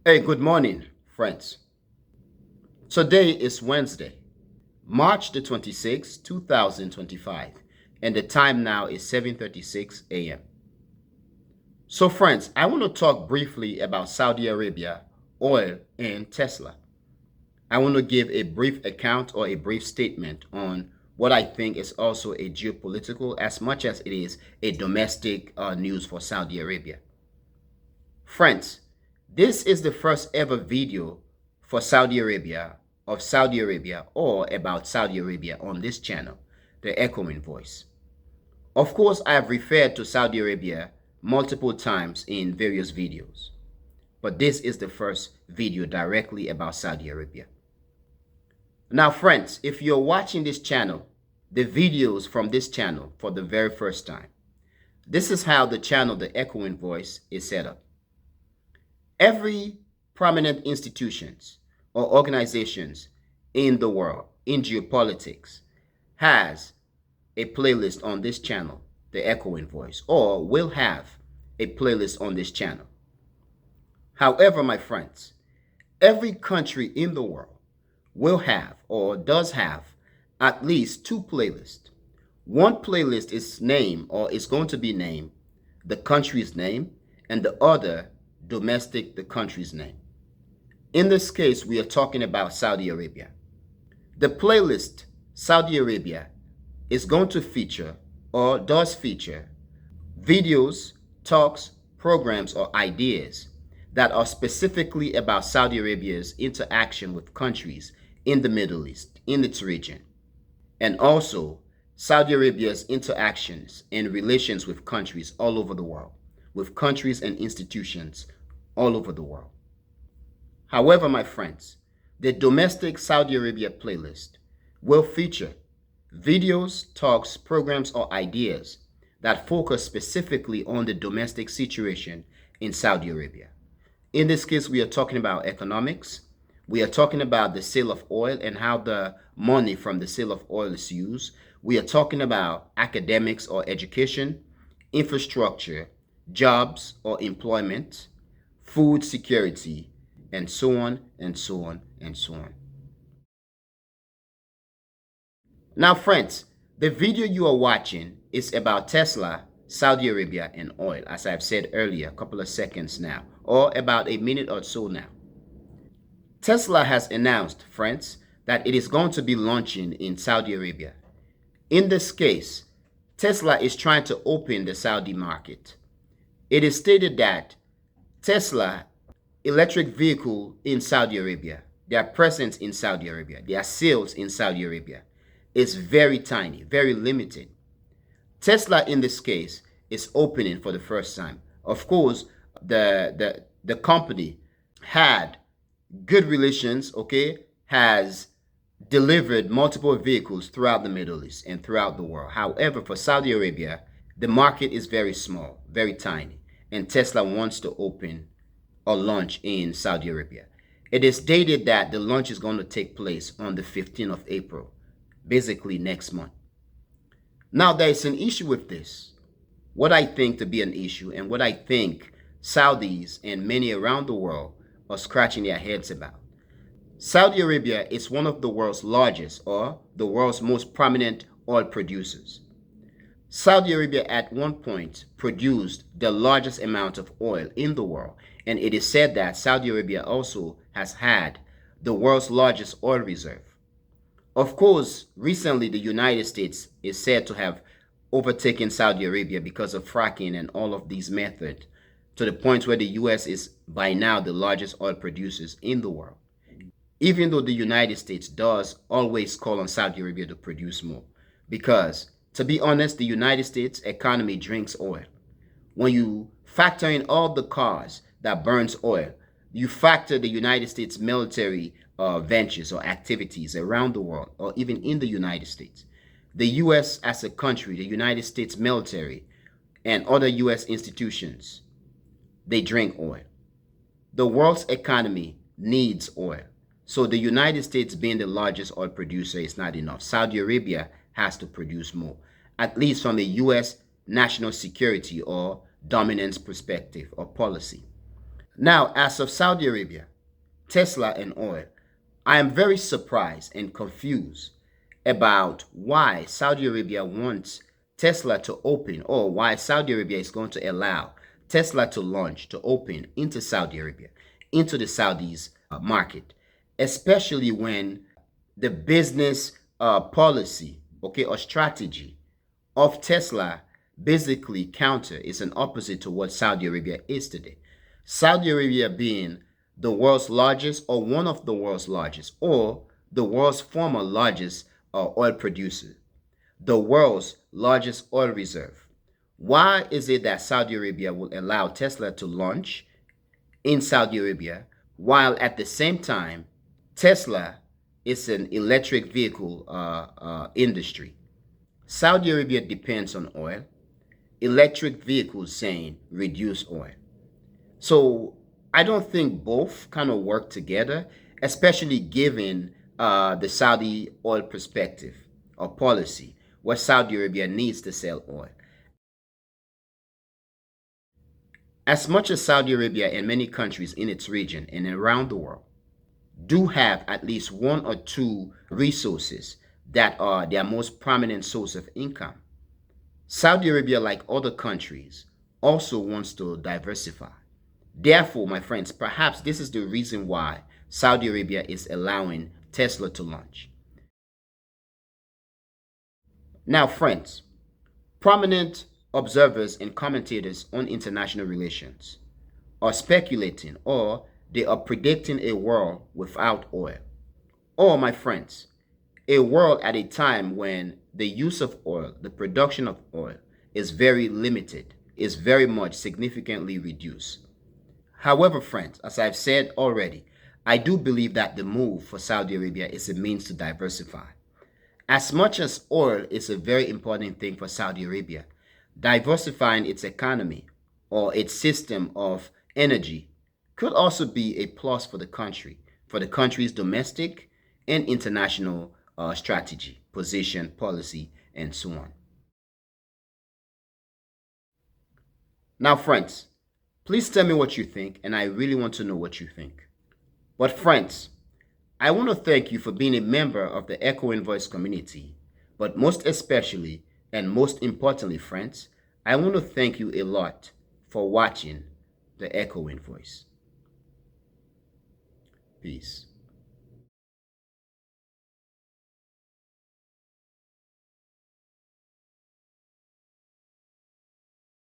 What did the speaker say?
Hey, good morning, friends. Today is Wednesday, March the 26th, 2025, and the time now is 7:36 a.m. So, friends, I want to talk briefly about Saudi Arabia, oil, and Tesla. I want to give a brief account or a brief statement on what I think is also a geopolitical as much as it is a domestic news for Saudi Arabia. Friends, this is the first ever video for Saudi Arabia of Saudi Arabia or about Saudi Arabia on this channel, The Echoing Voice. Of course, I have referred to Saudi Arabia multiple times in various videos, but this is the first video directly about Saudi Arabia. Now, friends, if you're watching this channel, the videos from this channel for the very first time, this is how the channel, The Echoing Voice, is set up. Every prominent institutions or organizations in the world in geopolitics has a playlist on this channel, The Echoing Voice, or will have a playlist on this channel. However, my friends, every country in the world will have or does have at least two playlists. One playlist is named or is going to be named the country's name, and the other domestic the country's name. In this case, we are talking about Saudi Arabia. The playlist Saudi Arabia is going to feature or does feature videos, talks, programs, or ideas that are specifically about Saudi Arabia's interaction with countries in the Middle East, in its region, and also Saudi Arabia's interactions and relations with countries all over the world, with countries and institutions all over the world. However, my friends, the domestic Saudi Arabia playlist will feature videos, talks, programs, or ideas that focus specifically on the domestic situation in Saudi Arabia. In this case, we are talking about economics. We are talking about the sale of oil and how the money from the sale of oil is used. We are talking about academics or education, infrastructure, jobs or employment, food security, and so on and so on and so on. Now, friends, the video you are watching is about Tesla, Saudi Arabia, and oil, as I've said earlier, a couple of seconds now, or about a minute or so now. Tesla has announced, friends, that it is going to be launching in Saudi Arabia. In this case, Tesla is trying to open the Saudi market. It is stated that Tesla electric vehicle in Saudi Arabia, their presence in Saudi Arabia, their sales in Saudi Arabia is very tiny, very limited. Tesla in this case is opening for the first time. Of course, the company had good relations, okay, has delivered multiple vehicles throughout the Middle East and throughout the world. However, for Saudi Arabia, the market is very small, very tiny, and Tesla wants to open or launch in Saudi Arabia. It is stated that the launch is going to take place on the 15th of April, basically next month. Now, there is an issue with this. What I think to be an issue and what I think Saudis and many around the world are scratching their heads about. Saudi Arabia is one of the world's largest or the world's most prominent oil producers. Saudi Arabia at one point produced the largest amount of oil in the world, and it is said that Saudi Arabia also has had the world's largest oil reserve. Of course, recently the United States is said to have overtaken Saudi Arabia because of fracking and all of these methods, to the point where the US is by now the largest oil producers in the world. Even though the United States does always call on Saudi Arabia to produce more, because to be honest, the United States economy drinks oil. When you factor in all the cars that burns oil, you factor the United States military ventures or activities around the world, or even in the United States. The U.S. as a country, the United States military, and other U.S. institutions, they drink oil. The world's economy needs oil. So the United States being the largest oil producer is not enough. Saudi Arabia has to produce more, at least from a U.S. national security or dominance perspective or policy. Now, as of Saudi Arabia, Tesla and oil, I am very surprised and confused about why Saudi Arabia wants Tesla to open, or why Saudi Arabia is going to allow Tesla to launch, to open into Saudi Arabia, into the Saudis market, especially when the business policy, okay, or strategy of Tesla basically counter is an opposite to what Saudi Arabia is today. Saudi Arabia being the world's largest, or one of the world's largest, or the world's former largest oil producer, the world's largest oil reserve. Why is it that Saudi Arabia will allow Tesla to launch in Saudi Arabia while at the same time Tesla is an electric vehicle industry? Saudi Arabia depends on oil. Electric vehicles saying reduce oil. So I don't think both kind of work together, especially given the Saudi oil perspective or policy, where Saudi Arabia needs to sell oil. As much as Saudi Arabia and many countries in its region and around the world do have at least one or two resources that are their most prominent source of income, Saudi Arabia, like other countries, also wants to diversify. Therefore, my friends, perhaps this is the reason why Saudi Arabia is allowing Tesla to launch. Now, friends, prominent observers and commentators on international relations are speculating, or they are predicting a world without oil. Or, my friends, a world at a time when the use of oil, the production of oil, is very limited, is very much significantly reduced. However, friends, as I've said already, I do believe that the move for Saudi Arabia is a means to diversify. As much as oil is a very important thing for Saudi Arabia, diversifying its economy or its system of energy could also be a plus for the country's domestic and international strategy, position, policy, and so on. Now, friends, please tell me what you think, and I really want to know what you think. But, friends, I want to thank you for being a member of the Echoing Voice community, but most especially and most importantly, friends, I want to thank you a lot for watching the Echoing Voice. Peace.